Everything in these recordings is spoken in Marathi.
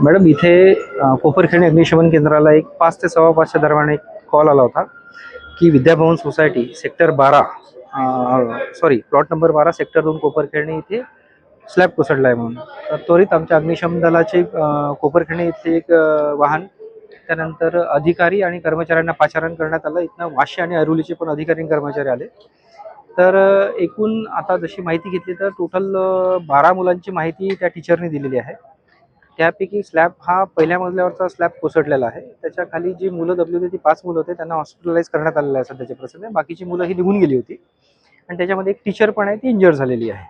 मॅडम, इथे कोपरखैरणे अग्निशमन केंद्राला एक 5 ते 5:15 दरम्यान एक कॉल आला होता की Vidyabhavan society sector 12 plot number 12 sector 2 Koparkhairane इथे स्लॅब कोसळला आहे म्हणून. तर त्वरित आमच्या अग्निशमन दलाचे कोपरखैरणे इथे एक वाहन, त्यानंतर अधिकारी आणि कर्मचाऱ्यांना पाचारण करण्यात आलं. इथनं वाशी आणि अरुलीचे पण अधिकारी आणि कर्मचारी आले. तर एकूण आता जशी माहिती घेतली तर टोटल 12 मुलांची माहिती त्या टीचरने दिलेली आहे. त्यापैकी स्लॅब हा पहिल्या मजल्यावरचा स्लॅब कोसळलेला आहे. त्याच्या खाली जी मुलं दबली होती ती 5 मुलं होते, त्यांना हॉस्पिटलाइज करण्यात आलेलं आहे सध्याच्या प्रसंगी. बाकीची मुलं ही निघून गेली होती आणि त्याच्यामध्ये एक टीचर पण आहे, ती इंजर्ड झालेली आहे.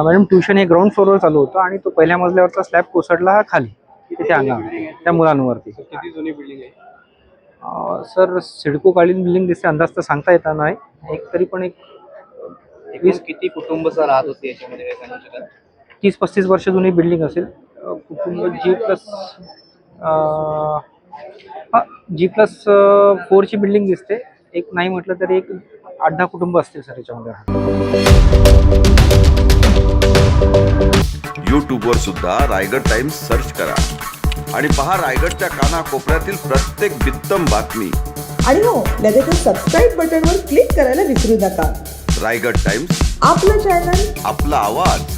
मॅडम, ट्युशन हे ग्राउंड फ्लोअरवर चालू होतं आणि तो पहिल्या मजल्यावरचा स्लॅब कोसळला हा खाली तिथे अंगावर त्या मुलांवरती. किती जुनी बिल्डिंग आहे? सर, सिडको कालीन बिल्डिंग दिसते, अंदाज तर सांगता येत नाही. एक तरी पण एक 20 किती कुटुंब सर राहत होते याच्यामध्ये, काय सांगू शकाल? 30-35 वर्ष जुनी बिल्डिंग असेल. कुटुंब G+4 ची बिल्डिंग दिसते. एक नाही म्हटलं तरी एक 8-10 कुटुंब असतील सर याच्यामध्ये. यूट्यूबवर सुद्धा रायगड टाइम्स सर्च करा आणि पहा रायगडच्या कानाकोपऱ्यातील प्रत्येक बित्तम बातमी. आणि हो, लगेचच सबस्क्राईब बटनवर क्लिक करायला विसरू नका. रायगड टाइम्स, आपलं चॅनल, आपला आवाज.